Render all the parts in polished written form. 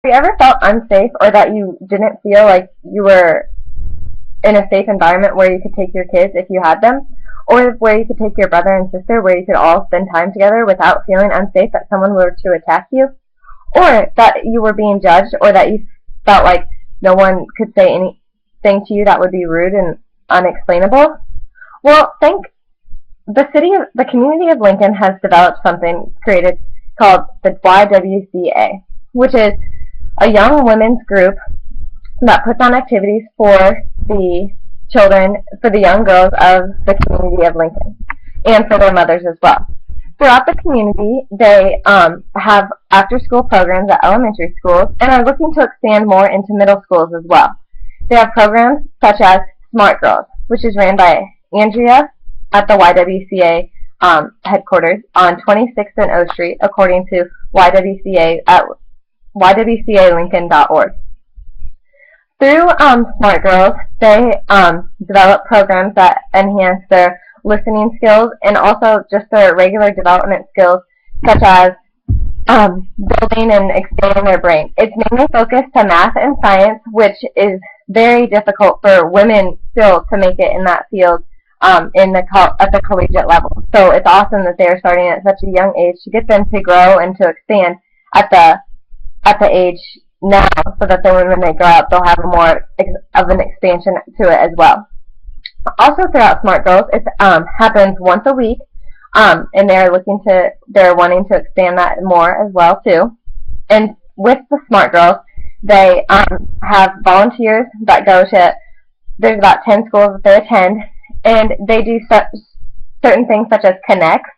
Have you ever felt unsafe or that you didn't feel like you were in a safe environment where you could take your kids if you had them? Or where you could take your brother and sister, where you could all spend time together without feeling unsafe that someone were to attack you? Or that you were being judged, or that you felt like no one could say anything to you that would be rude and unexplainable? Well, the community of Lincoln has developed something created called the YWCA, which is a young women's group that puts on activities for the children, for the young girls of the community of Lincoln, and for their mothers as well. Throughout the community, they have after-school programs at elementary schools and are looking to expand more into middle schools as well. They have programs such as Smart Girls, which is ran by Andrea at the YWCA headquarters on 26th and O Street, according to YWCA at ywcalincoln.org. Through Smart Girls, they develop programs that enhance their listening skills and also just their regular development skills, such as building and expanding their brain. It's mainly focused to math and science, which is very difficult for women still to make it in that field at the collegiate level. So it's awesome that they are starting at such a young age to get them to grow and to expand at the age now, so that then when they grow up, they'll have more of an expansion to it as well. Also, throughout Smart Girls, it happens once a week, and they're wanting to expand that more as well too. And with the Smart Girls, they have volunteers that go to. There's about 10 schools that they attend, and they do certain things such as Connects,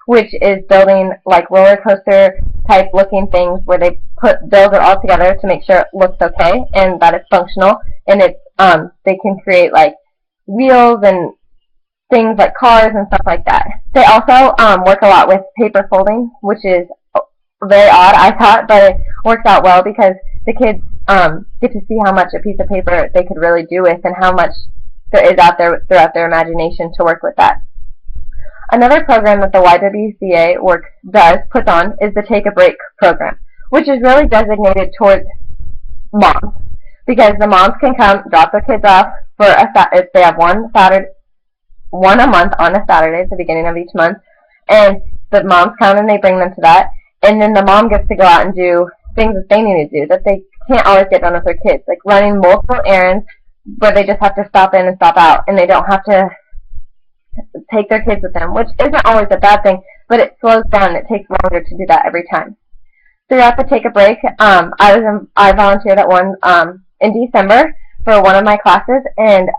which is building like roller coaster type looking things where they build it all together to make sure it looks okay and that it's functional, and it's they can create like wheels and things like cars and stuff like that. They also work a lot with paper folding, which is very odd, I thought, but it works out well because the kids get to see how much a piece of paper they could really do with and how much there is out there throughout their imagination to work with that. Another program that the YWCA puts on is the Take a Break program, which is really designated towards moms, because the moms can come drop their kids off if they have one a month on a Saturday at the beginning of each month, and the moms come and they bring them to that, and then the mom gets to go out and do things that they need to do that they can't always get done with their kids, like running multiple errands where they just have to stop in and stop out, and they don't have to take their kids with them, which isn't always a bad thing, but it slows down and it takes longer to do that every time. Throughout the Take a Break, I volunteered at one in December for one of my classes, and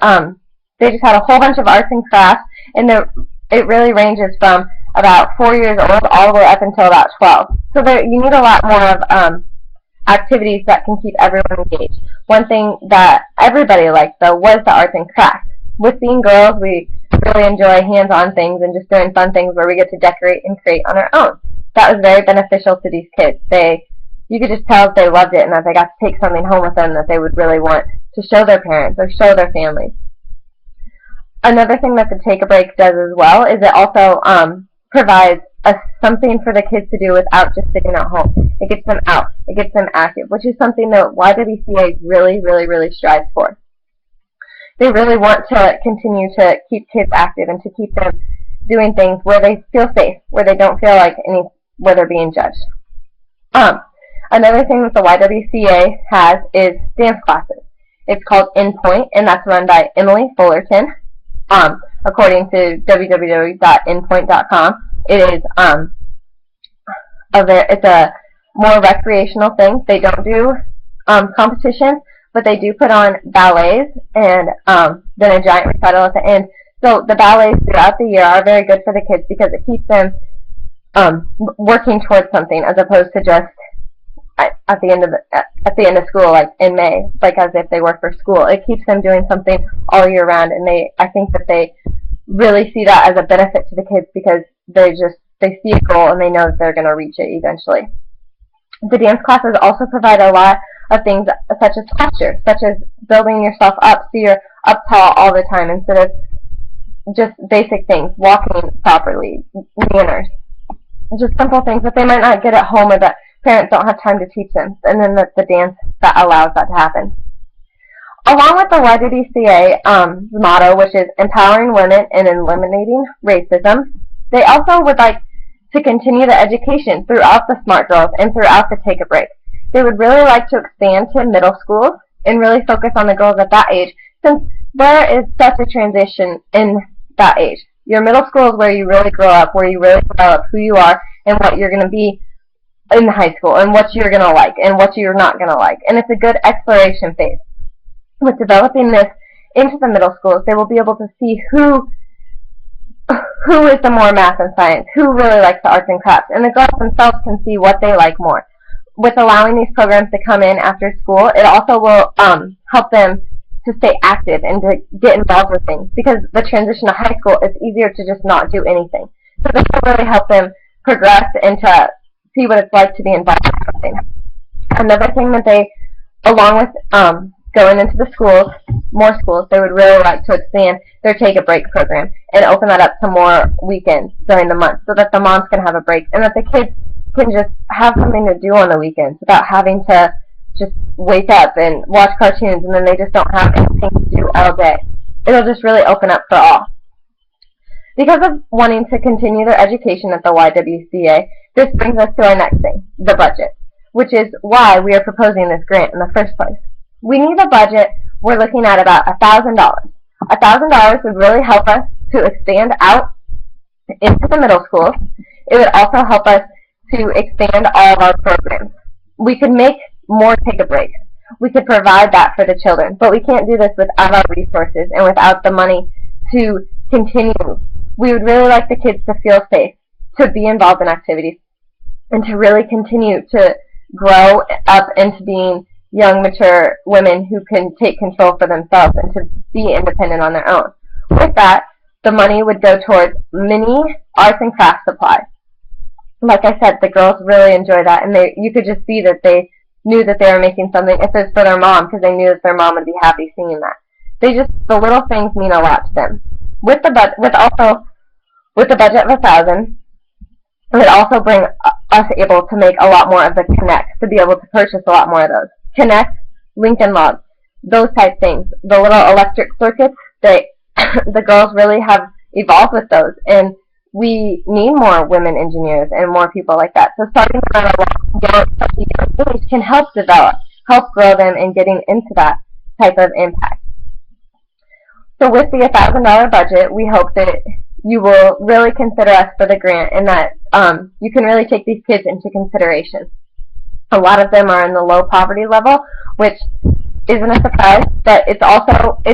they just had a whole bunch of arts and crafts, and it really ranges from about 4 years old all the way up until about 12. So you need a lot more of activities that can keep everyone engaged. One thing that everybody liked, though, was the arts and crafts. With being girls, we really enjoy hands-on things and just doing fun things where we get to decorate and create on our own. That was very beneficial to these kids. You could just tell that they loved it and that they got to take something home with them that they would really want to show their parents or show their families. Another thing that the Take a Break does as well is it also provides something for the kids to do without just sitting at home. It gets them out. It gets them active, which is something that YWCA really, really, really strives for. They really want to continue to keep kids active and to keep them doing things where they feel safe, where they don't feel like where they're being judged. Another thing that the YWCA has is dance classes. It's called InPoint, and that's run by Emily Fullerton. According to www.inpoint.com, it's a more recreational thing. They don't do competitions, but they do put on ballets and then a giant recital at the end. So the ballets throughout the year are very good for the kids because it keeps them working towards something as opposed to just at the end of school, like in May, like as if they work for school. It keeps them doing something all year round, and I think that they really see that as a benefit to the kids because they see a goal and they know that they're going to reach it eventually. The dance classes also provide a lot of things such as posture, such as building yourself up so you're up tall all the time instead of just basic things, walking properly, manners, just simple things that they might not get at home or that parents don't have time to teach them, and then the dance that allows that to happen. Along with the YWCA motto, which is empowering women and eliminating racism, they also would like to continue the education throughout the Smart Girls and throughout the Take a Break. They would really like to expand to middle schools and really focus on the girls at that age, since there is such a transition in that age. Your middle school is where you really grow up, where you really develop who you are and what you're going to be in high school, and what you're going to like and what you're not going to like. And it's a good exploration phase. With developing this into the middle schools, they will be able to see who is the more math and science, who really likes the arts and crafts, and the girls themselves can see what they like more. With allowing these programs to come in after school, it also will help them to stay active and to get involved with things, because the transition to high school, it's easier to just not do anything. So this will really help them progress and to see what it's like to be involved in something. Another thing that they, along with going into the schools, more schools, they would really like to expand their Take a Break program and open that up to more weekends during the month, so that the moms can have a break and that the kids can just have something to do on the weekends without having to just wake up and watch cartoons and then they just don't have anything to do all day. It'll just really open up for all. Because of wanting to continue their education at the YWCA, this brings us to our next thing, the budget, which is why we are proposing this grant in the first place. We need a budget. We're looking at about $1,000. $1,000 would really help us to expand out into the middle schools. It would also help us to expand all of our programs. We could make more Take a Break. We could provide that for the children, but we can't do this without our resources and without the money to continue. We would really like the kids to feel safe, to be involved in activities, and to really continue to grow up into being young, mature women who can take control for themselves and to be independent on their own. With that, the money would go towards mini arts and crafts supplies. Like I said, the girls really enjoy that, and you could just see that they knew that they were making something, if it's for their mom, because they knew that their mom would be happy seeing that. The little things mean a lot to them. With the budget of $1,000, it would also bring us able to make a lot more of the Connect, to be able to purchase a lot more of those. Connect, Lincoln Logs, those type things. The little electric circuits, the girls really have evolved with those, and we need more women engineers and more people like that. So starting at a young age can help grow them and getting into that type of impact. So with the $1,000 budget, we hope that you will really consider us for the grant, and that you can really take these kids into consideration. A lot of them are in the low poverty level, which isn't a surprise, but it's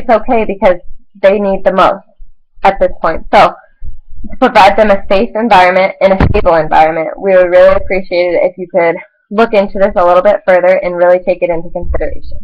okay because they need the most at this point. So to provide them a safe environment and a stable environment, we would really appreciate it if you could look into this a little bit further and really take it into consideration.